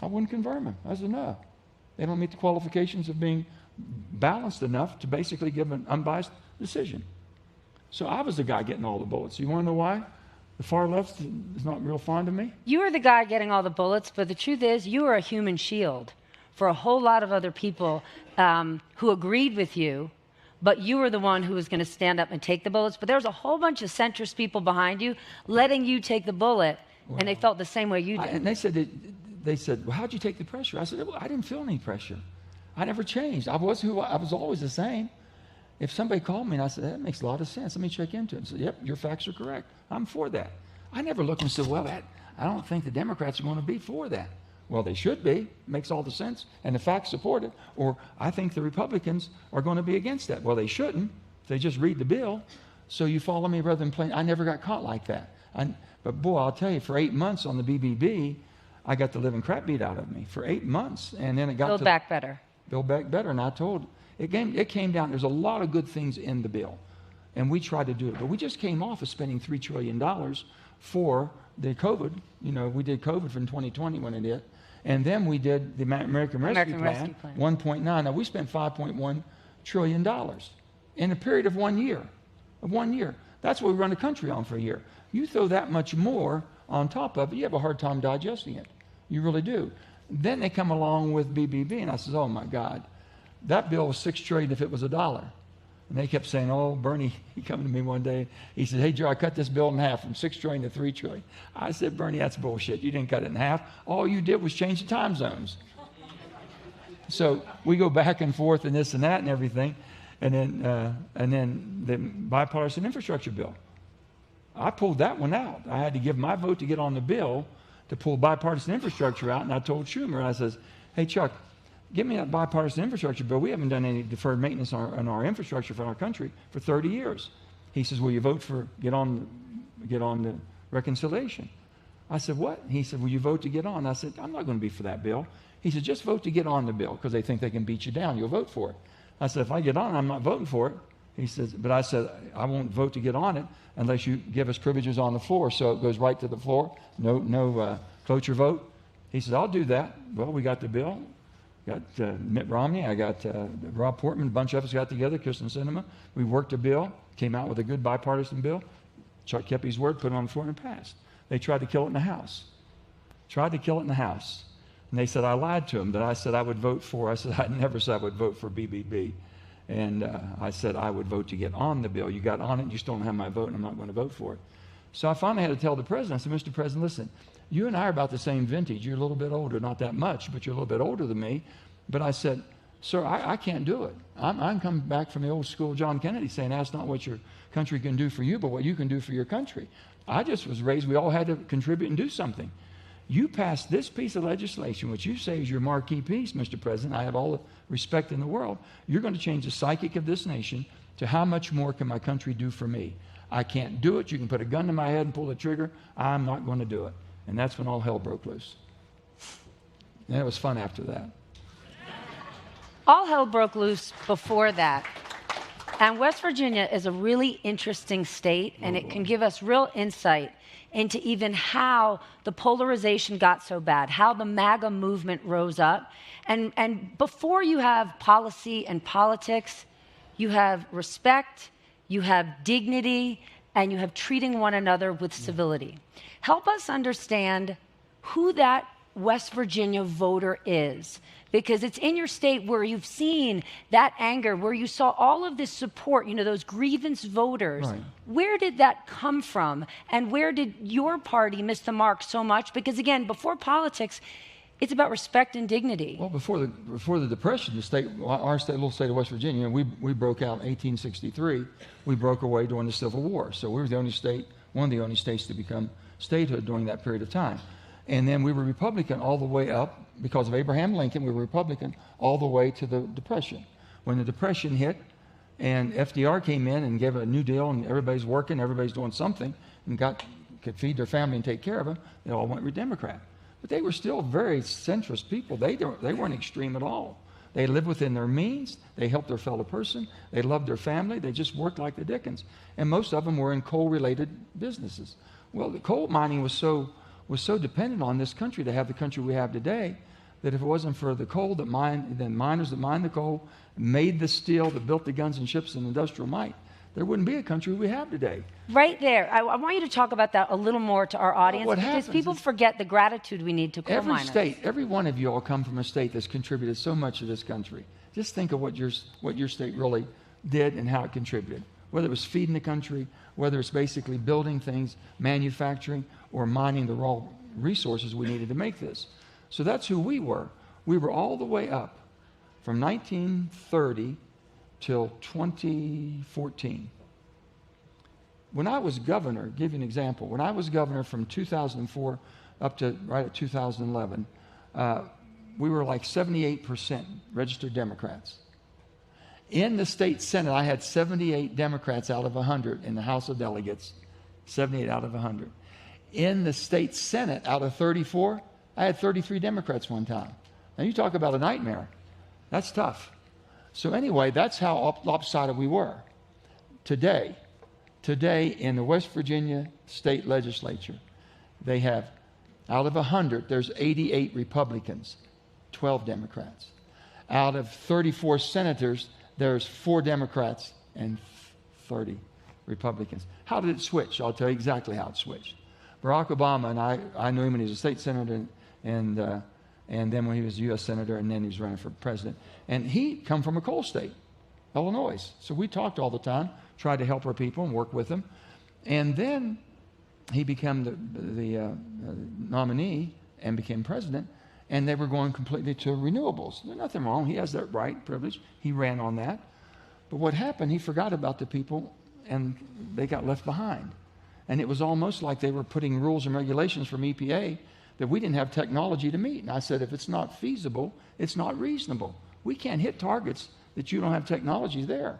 I wouldn't confirm them. I said, no. They don't meet the qualifications of being balanced enough to basically give an unbiased decision. So I was the guy getting all the bullets. You want to know why? The far left is not real fond of me? You were the guy getting all the bullets, but the truth is you were a human shield for a whole lot of other people who agreed with you, but you were the one who was going to stand up and take the bullets. But there was a whole bunch of centrist people behind you letting you take the bullet, and they felt the same way you did. And they said, well, how'd you take the pressure? I said, well, I didn't feel any pressure. I never changed. I was always the same. If somebody called me and I said, that makes a lot of sense, let me check into it. And said, yep, your facts are correct. I'm for that. I never looked and said, well, I don't think the Democrats are going to be for that. Well, they should be. It makes all the sense. And the facts support it. Or I think the Republicans are going to be against that. Well, they shouldn't. They just read the bill. So you follow me rather than playing. I never got caught like that. But boy, I'll tell you, for 8 months on the BBB, I got the living crap beat out of me for 8 months. And then it got Build back better. Build back better. And I told, it came down, there's a lot of good things in the bill. And we tried to do it. But we just came off of spending $3 trillion for the COVID. You know, we did COVID from 2020 when it hit. And then we did the American Rescue Plan, 1.9. Now, we spent $5.1 trillion in a period of 1 year. That's what we run the country on for a year. You throw that much more on top of it, you have a hard time digesting it. You really do. Then they come along with BBB, and I says, oh, my God. That bill was $6 trillion if it was $1. And they kept saying, oh, Bernie, he came to me one day. He said, hey, Joe, I cut this bill in half from $6 trillion to $3 trillion. I said, Bernie, that's bullshit. You didn't cut it in half. All you did was change the time zones. So we go back and forth and this and that and everything. And then the bipartisan infrastructure bill. I pulled that one out. I had to give my vote to get on the bill to pull bipartisan infrastructure out. And I told Schumer, I says, hey, Chuck, give me that bipartisan infrastructure bill. We haven't done any deferred maintenance on our infrastructure for our country for 30 years. He says, will you vote for get on the reconciliation? I said, what? He said, will you vote to get on? I said, I'm not going to be for that bill. He said, just vote to get on the bill because they think they can beat you down. You'll vote for it. I said, if I get on, I'm not voting for it. He says, but I said, I won't vote to get on it unless you give us privileges on the floor. So it goes right to the floor. No cloture vote. He said, I'll do that. Well, we got the bill. Got Mitt Romney. I got Rob Portman. A bunch of us got together, Kirsten Sinema. We worked a bill, came out with a good bipartisan bill. Chuck kept his word, put it on the floor, and passed. They tried to kill it in the House. And they said I lied to them, that I said I would vote for. I said I never said I would vote for BBB. And I said I would vote to get on the bill. You got on it, and you still don't have my vote, and I'm not going to vote for it. So I finally had to tell the president, I said, Mr. President, listen, you and I are about the same vintage. You're a little bit older, not that much, but you're a little bit older than me. But I said, sir, I can't do it. I'm coming back from the old school John Kennedy saying, ask not what your country can do for you, but what you can do for your country. I just was raised, we all had to contribute and do something. You passed this piece of legislation, which you say is your marquee piece, Mr. President. I have all the respect in the world. You're going to change the psychic of this nation to how much more can my country do for me. I can't do it. You can put a gun to my head and pull the trigger. I'm not going to do it. And that's when all hell broke loose. And it was fun after that. All hell broke loose before that. And West Virginia is a really interesting state, and it can give us real insight into even how the polarization got so bad, how the MAGA movement rose up. And before you have policy and politics, you have respect, you have dignity, and you have treating one another with civility. Help us understand who that West Virginia voter is, because it's in your state where you've seen that anger, where you saw all of this support, those grievance voters. Right. Where did that come from? And where did your party miss the mark so much? Because again, before politics, it's about respect and dignity. Well, before the Depression, our little state of West Virginia, we broke out in 1863. We broke away during the Civil War. So we were one of the only states to become statehood during that period of time. And then we were Republican all the way up, because of Abraham Lincoln, we were Republican all the way to the Depression. When the Depression hit and FDR came in and gave a New Deal and everybody's working, everybody's doing something and could feed their family and take care of them, they all went Democrat. But they were still very centrist people. They weren't extreme at all. They lived within their means. They helped their fellow person. They loved their family. They just worked like the Dickens. And most of them were in coal-related businesses. Well, the coal mining was so dependent on this country to have the country we have today, that if it wasn't for the coal that miners that mined the coal, made the steel that built the guns and ships and industrial might, there wouldn't be a country we have today. Right there. I want you to talk about that a little more to our audience, because people forget the gratitude we need to coal miners. Every one of you all come from a state that's contributed so much to this country. Just think of what your state really did and how it contributed. Whether it was feeding the country, whether it's basically building things, manufacturing, or mining the raw resources we needed to make this. So that's who we were. We were all the way up from 1930 till 2014. When I was governor, give you an example. When I was governor from 2004 up to right at 2011, we were like 78% registered Democrats. In the state Senate, I had 78 Democrats out of 100 in the House of Delegates, 78 out of 100. In the state Senate, out of 34, I had 33 Democrats one time. Now you talk about a nightmare. That's tough. So anyway, that's how lopsided we were. Today in the West Virginia state legislature, they have, out of 100, there's 88 Republicans, 12 Democrats. Out of 34 senators, there's 4 Democrats and 30 Republicans. How did it switch? I'll tell you exactly how it switched. Barack Obama, and I knew him when he was a state senator, and then when he was a U.S. senator, and then he was running for president. And he come from a coal state, Illinois. So we talked all the time, tried to help our people and work with them. And then he became the nominee and became president, and they were going completely to renewables. There's nothing wrong. He has that right, privilege. He ran on that. But what happened, he forgot about the people, and they got left behind. And it was almost like they were putting rules and regulations from EPA that we didn't have technology to meet. And I said, if it's not feasible, it's not reasonable. We can't hit targets that you don't have technology there.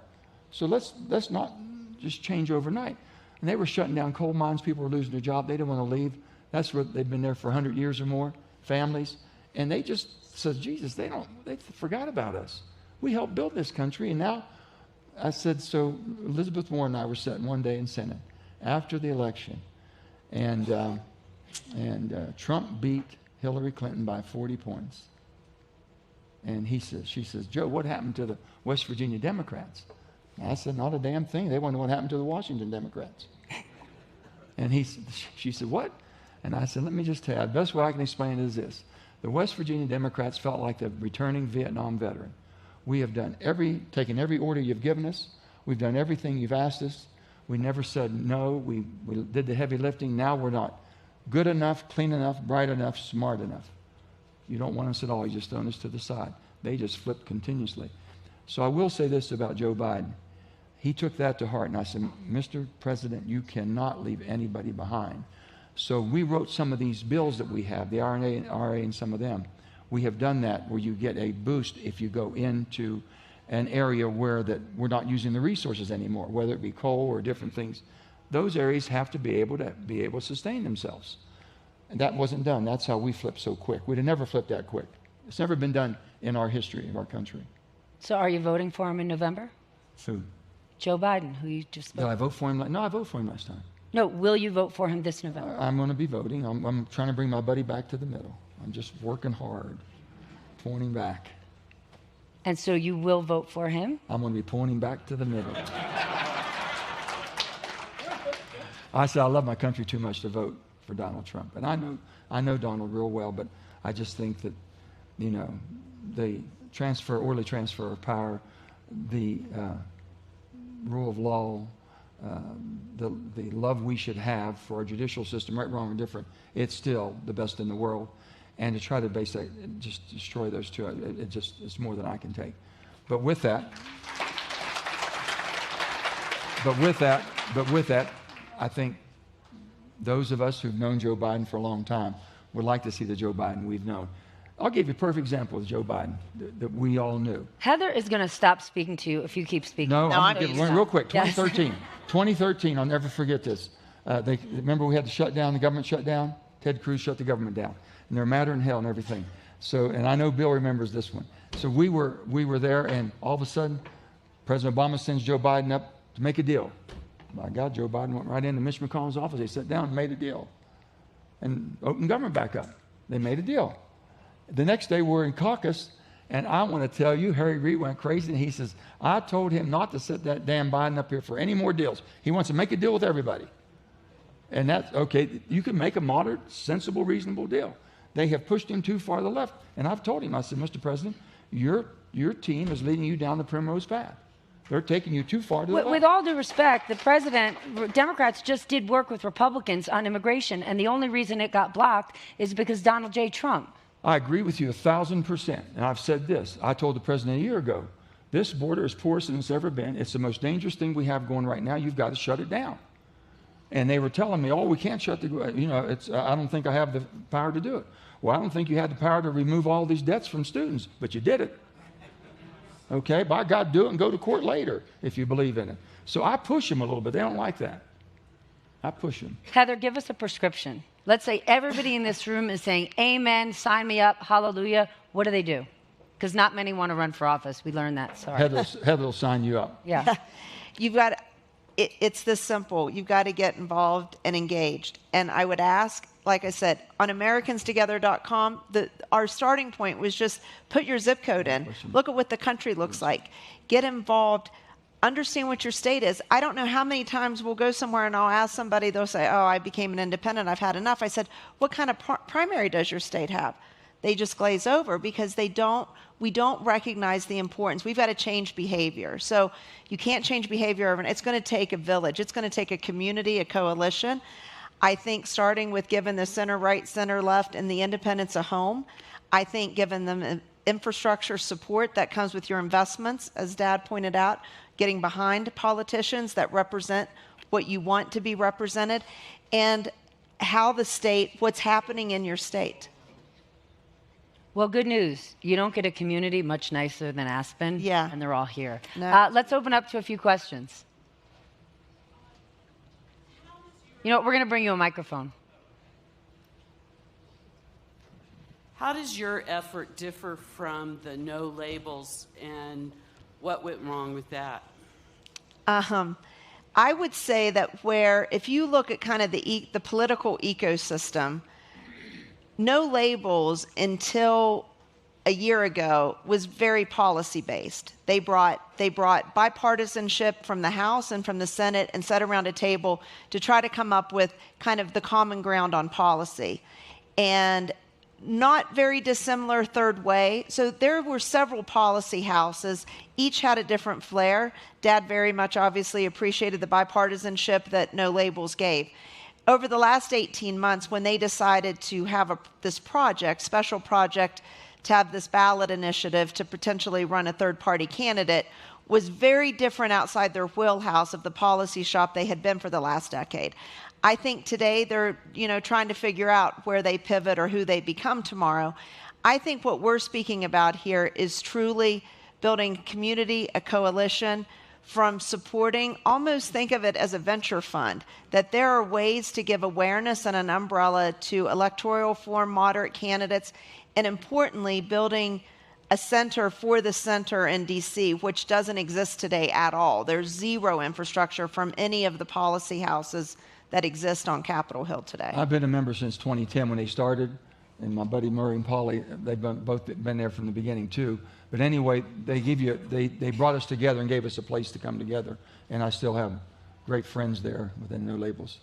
So let's not just change overnight. And they were shutting down coal mines. People were losing their job. They didn't want to leave. That's where they've been there for 100 years or more, families. And they just said, Jesus, they forgot about us. We helped build this country. And now I said, so Elizabeth Warren and I were sitting one day in Senate after the election. And Trump beat Hillary Clinton by 40 points. And she says, Joe, what happened to the West Virginia Democrats? And I said, not a damn thing. They wonder what happened to the Washington Democrats. And she said, what? And I said, let me just tell you, the best way I can explain it is this. The West Virginia Democrats felt like the returning Vietnam veteran. We have taken every order you've given us. We've done everything you've asked us. We never said no. We did the heavy lifting. Now we're not good enough, clean enough, bright enough, smart enough. You don't want us at all. You just thrown us to the side. They just flipped continuously. So I will say this about Joe Biden. He took that to heart. And I said, Mr. President, you cannot leave anybody behind. So we wrote some of these bills that we have, the RNA and RA and some of them. We have done that where you get a boost if you go into an area where that we're not using the resources anymore, whether it be coal or different things. Those areas have to be able to sustain themselves. And that wasn't done. That's how we flipped so quick. We'd have never flipped that quick. It's never been done in our history of our country. So are you voting for him in November? Who? Joe Biden, who you just spoke. Did I vote for him? No, I voted for him last time. No, will you vote for him this November? I'm going to be voting. I'm trying to bring my buddy back to the middle. I'm just working hard, pointing back. And so you will vote for him? I'm going to be pointing back to the middle. I said I love my country too much to vote for Donald Trump. And I know Donald real well, but I just think that, the orderly transfer of power, the rule of law, the love we should have for our judicial system, right, wrong, or different, it's still the best in the world. And to try to basically just destroy those two, it's more than I can take. But with that, I think those of us who've known Joe Biden for a long time would like to see the Joe Biden we've known. I'll give you a perfect example of Joe Biden that we all knew. Heather is going to stop speaking to you if you keep speaking. No, I'm going to give one real quick. Yes. 2013, I'll never forget this. Remember we had the government shut down? Ted Cruz shut the government down. And they're madder than hell and everything. So, and I know Bill remembers this one. So we were there, and all of a sudden, President Obama sends Joe Biden up to make a deal. My God, Joe Biden went right into Mitch McConnell's office. They sat down and made a deal. And opened government back up. They made a deal. The next day, we're in caucus, and I want to tell you, Harry Reid went crazy, and he says, I told him not to set that damn Biden up here for any more deals. He wants to make a deal with everybody. And that's, okay, you can make a moderate, sensible, reasonable deal. They have pushed him too far to the left. And I've told him, I said, Mr. President, your team is leading you down the primrose path. They're taking you too far to the left. With all due respect, the president, Democrats just did work with Republicans on immigration, and the only reason it got blocked is because Donald J. Trump. I agree with you 1,000%. And I've said this. I told the president a year ago, this border is porous than it's ever been. It's the most dangerous thing we have going right now. You've got to shut it down. And they were telling me, we can't shut I don't think I have the power to do it. Well, I don't think you had the power to remove all these debts from students, but you did it. Okay, by God, do it and go to court later if you believe in it. So I push them a little bit. They don't like that. I push them. Heather, give us a prescription. Let's say everybody in this room is saying, amen, sign me up, hallelujah. What do they do? Because not many want to run for office. We learned that. Sorry. Heather will sign you up. Yeah. You've got, it's this simple. You've got to get involved and engaged. And I would ask, like I said, on AmericansTogether.com, our starting point was just put your zip code in. Look at what the country looks like. Get involved. Understand what your state is. I don't know how many times we'll go somewhere and I'll ask somebody, they'll say, I became an independent, I've had enough. I said, what kind of primary does your state have? They just glaze over because we don't recognize the importance. We've got to change behavior. So you can't change behavior overnight. It's going to take a village. It's going to take a community, a coalition. I think starting with giving the center right, center left, and the independents a home, I think giving them infrastructure support that comes with your investments, as Dad pointed out, getting behind politicians that represent what you want to be represented, and how the state, what's happening in your state. Well, good news. You don't get a community much nicer than Aspen. Yeah. And they're all here. No. Let's open up to a few questions. You know what? We're going to bring you a microphone. How does your effort differ from the no labels, and what went wrong with that? I would say that if you look at kind of the political ecosystem, no labels until a year ago was very policy based. They brought bipartisanship from the House and from the Senate and sat around a table to try to come up with kind of the common ground on policy. And not very dissimilar third way. So there were several policy houses. Each had a different flair. Dad very much obviously appreciated the bipartisanship that No Labels gave. Over the last 18 months, when they decided to have this special project, to have this ballot initiative to potentially run a third-party candidate, was very different outside their wheelhouse of the policy shop they had been for the last decade. I think today they're, trying to figure out where they pivot or who they become tomorrow. I think what we're speaking about here is truly building community, a coalition, from supporting, almost think of it as a venture fund, that there are ways to give awareness and an umbrella to electoral reform, moderate candidates, and importantly, building a center for the center in DC, which doesn't exist today at all. There's zero infrastructure from any of the policy houses that exist on Capitol Hill today. I've been a member since 2010 when they started, and my buddy Murray and Paulie, they've both been there from the beginning too. But anyway, they brought us together and gave us a place to come together, and I still have great friends there within No Labels.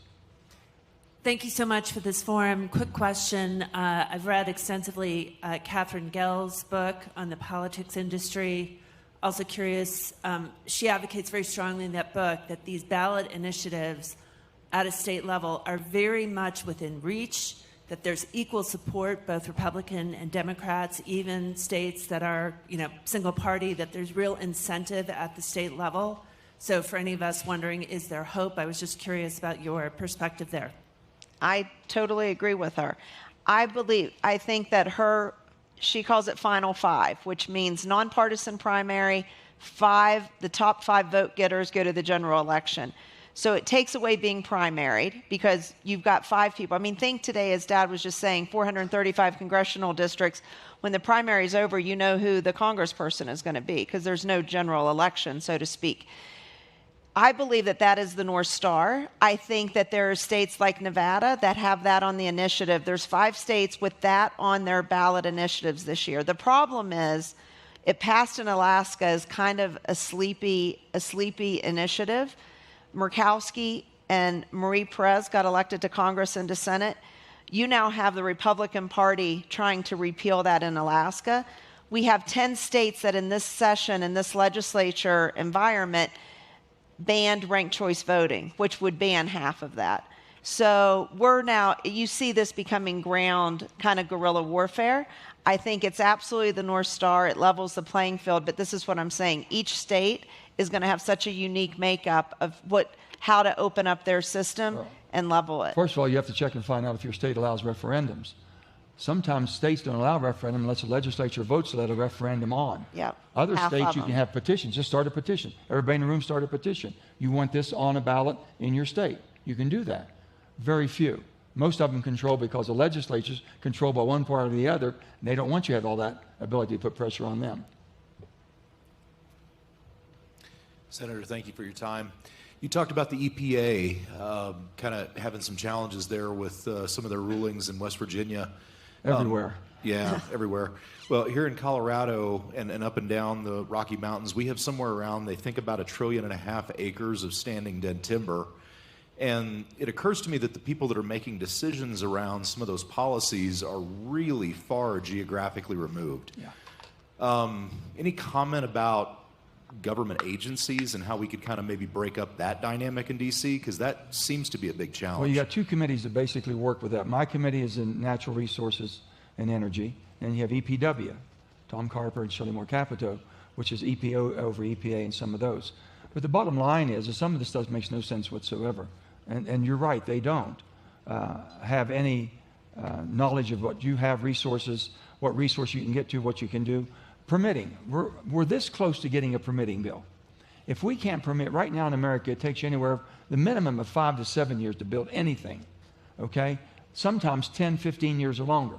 Thank you so much for this forum. Quick question. I've read extensively Catherine Gell's book on the politics industry. Also curious, she advocates very strongly in that book that these ballot initiatives at a state level are very much within reach, that there's equal support, both Republican and Democrats, even states that are, single party, that there's real incentive at the state level. So for any of us wondering, is there hope? I was just curious about your perspective there. I totally agree with her. I think that she calls it Final Five, which means nonpartisan primary, the top 5 vote getters go to the general election. So it takes away being primaried because you've got 5 people. I mean, think today, as Dad was just saying, 435 congressional districts. When the primary is over, you know who the congressperson is going to be because there's no general election, so to speak. I believe that that is the North Star. I think that there are states like Nevada that have that on the initiative. There's 5 states with that on their ballot initiatives this year. The problem is it passed in Alaska as kind of a sleepy initiative. Murkowski and Marie Perez got elected to Congress and to Senate. You now have the Republican Party trying to repeal that in Alaska. We have 10 states that in this session, in this legislature environment, banned ranked choice voting, which would ban half of that. So you see this becoming ground kind of guerrilla warfare. I think it's absolutely the North Star. It levels the playing field, but this is what I'm saying. Each state is going to have such a unique makeup of how to open up their system and level it. First of all, you have to check and find out if your state allows referendums. Sometimes states don't allow referendum unless the legislature votes to let a referendum on. Yep. Other states, you can have petitions. Just start a petition. Everybody in the room start a petition. You want this on a ballot in your state. You can do that. Very few. Most of them control because the legislature's controlled by one part or the other, and they don't want you to have all that ability to put pressure on them. Senator, thank you for your time. You talked about the EPA kind of having some challenges there with some of their rulings in West Virginia. Everywhere. Yeah, everywhere. Well, here in Colorado and up and down the Rocky Mountains, we have somewhere around, they think about 1.5 trillion acres of standing dead timber. And it occurs to me that the people that are making decisions around some of those policies are really far geographically removed. Yeah. Any comment about government agencies and how we could kind of maybe break up that dynamic in D.C.? Because that seems to be a big challenge. Well, you got 2 committees that basically work with that. My committee is in natural resources and energy. And you have EPW, Tom Carper and Shirley Moore Capito, which is EPO over EPA and some of those. But the bottom line is that some of this stuff makes no sense whatsoever. And you're right, they don't have any knowledge of what you have, resources, what resource you can get to, what you can do. Permitting. We're this close to getting a permitting bill. If we can't permit, right now in America, it takes you anywhere, the minimum of 5 to 7 years to build anything, okay? Sometimes 10, 15 years or longer.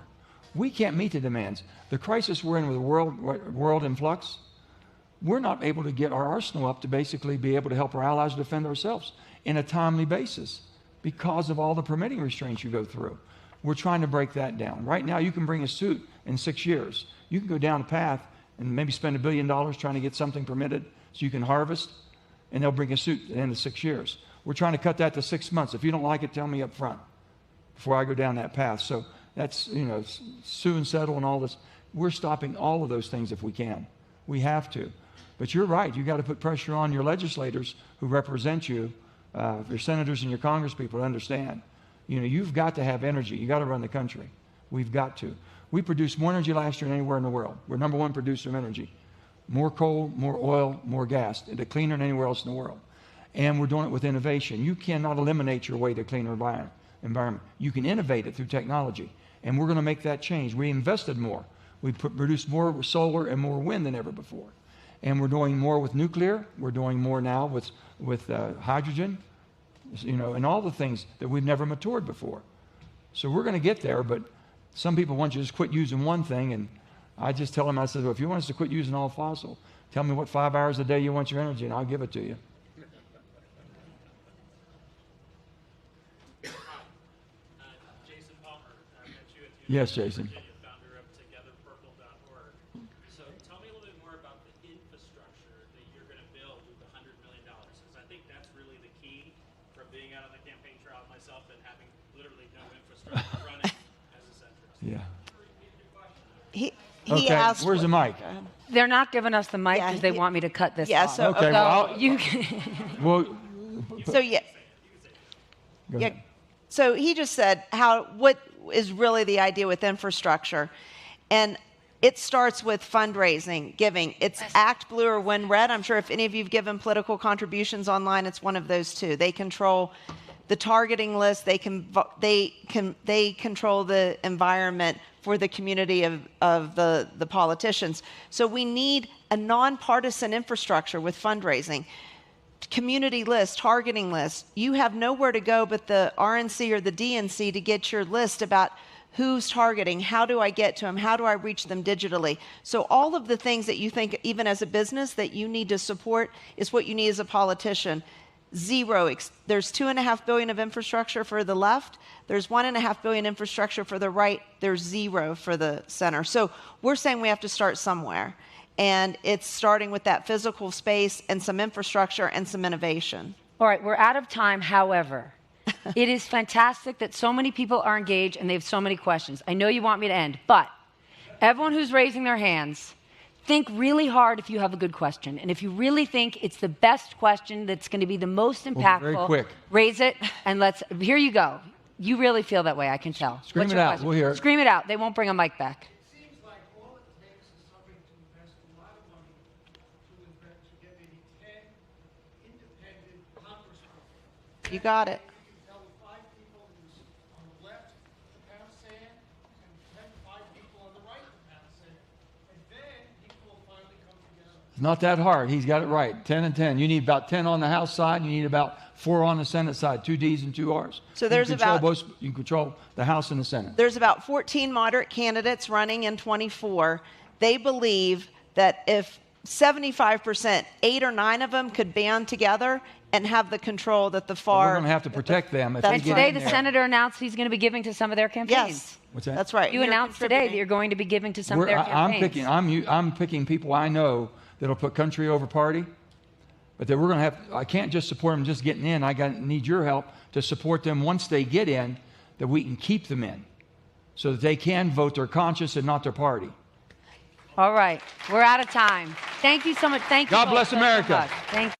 We can't meet the demands. The crisis we're in with the world in flux, we're not able to get our arsenal up to basically be able to help our allies defend ourselves in a timely basis because of all the permitting restraints you go through. We're trying to break that down. Right now, you can bring a suit in 6 years. You can go down a path and maybe spend $1 billion trying to get something permitted so you can harvest, and they'll bring a suit at the end of 6 years. We're trying to cut that to 6 months. If you don't like it, tell me up front before I go down that path. So that's, sue and settle and all this. We're stopping all of those things if we can. We have to. But you're right. You got to put pressure on your legislators who represent you, your senators and your congresspeople to understand. You've got to have energy. You got to run the country. We've got to. We produced more energy last year than anywhere in the world. We're number 1 producer of energy. More coal, more oil, more gas. It's cleaner than anywhere else in the world. And we're doing it with innovation. You cannot eliminate your way to a cleaner environment. You can innovate it through technology. And we're going to make that change. We invested more. We produced more solar and more wind than ever before. And we're doing more with nuclear. We're doing more now with hydrogen, and all the things that we've never matured before. So we're going to get there, but some people want you to just quit using one thing, and I just tell them, I said, well, if you want us to quit using all fossil, tell me what 5 hours a day you want your energy, and I'll give it to you. Jason Palmer, I met you at the Yes, University of Jason. Virginia, founder of TogetherPurple.org. So tell me a little bit more about the infrastructure that you're going to build with the $100 million, because I think that's really the key from being out on the campaign trail myself and having literally no infrastructure running as a centrist. Yeah. He Okay, asked. where's the mic? They're not giving us the mic Yeah, because they want me to cut this Yeah, off. so Okay, well, you Well, So yeah. go Yeah. ahead. So he just said what is really the idea with infrastructure. And it starts with fundraising, giving. It's Act Blue or Win Red. I'm sure if any of you have given political contributions online, it's one of those 2. They control the targeting list. They control the environment for the community of the politicians. So we need a nonpartisan infrastructure with fundraising. Community list, targeting list. You have nowhere to go but the RNC or the DNC to get your list about who's targeting, how do I get to them, how do I reach them digitally. So all of the things that you think, even as a business, that you need to support is what you need as a politician. Zero. There's $2.5 billion of infrastructure for the left. There's $1.5 billion infrastructure for the right. There's zero for the center. So we're saying we have to start somewhere. And it's starting with that physical space and some infrastructure and some innovation. All right, we're out of time. However, it is fantastic that so many people are engaged and they have so many questions. I know you want me to end, but everyone who's raising their hands, think really hard if you have a good question. And if you really think it's the best question that's going to be the most impactful, very quick. Raise it and here you go. You really feel that way, I can tell. Scream it out. We'll hear it. Scream it out. They won't bring a mic back. It seems like all it takes is somebody to invest a lot of money to get maybe 10 independent congressmen. You got it. You can tell the 5 people on the left to pound sand and 5 people on the right to pound sand. And then people will finally come together. It's not that hard. He's got it right. 10 and 10. You need about 10 on the House side. You need about 4 on the Senate side, 2 Ds and 2 Rs. So there's you can control the House and the Senate. There's about 14 moderate candidates running in 24. They believe that if 75%, 8 or 9 of them could band together and have the control that the far... We're going to have to protect them. And today the senator announced he's going to be giving to some of their campaigns. Yes. What's that? That's right. You announced today that you're going to be giving to some of their campaigns. I'm picking people I know that'll put country over party. But that we're going to have, I can't just support them just getting in. I need your help to support them once they get in, that we can keep them in so that they can vote their conscience and not their party. All right. We're out of time. Thank you so much. Thank you. God bless America. Thank you.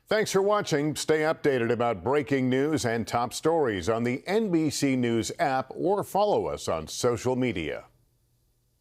Thanks for watching. Stay updated about breaking news and top stories on the NBC News app or follow us on social media.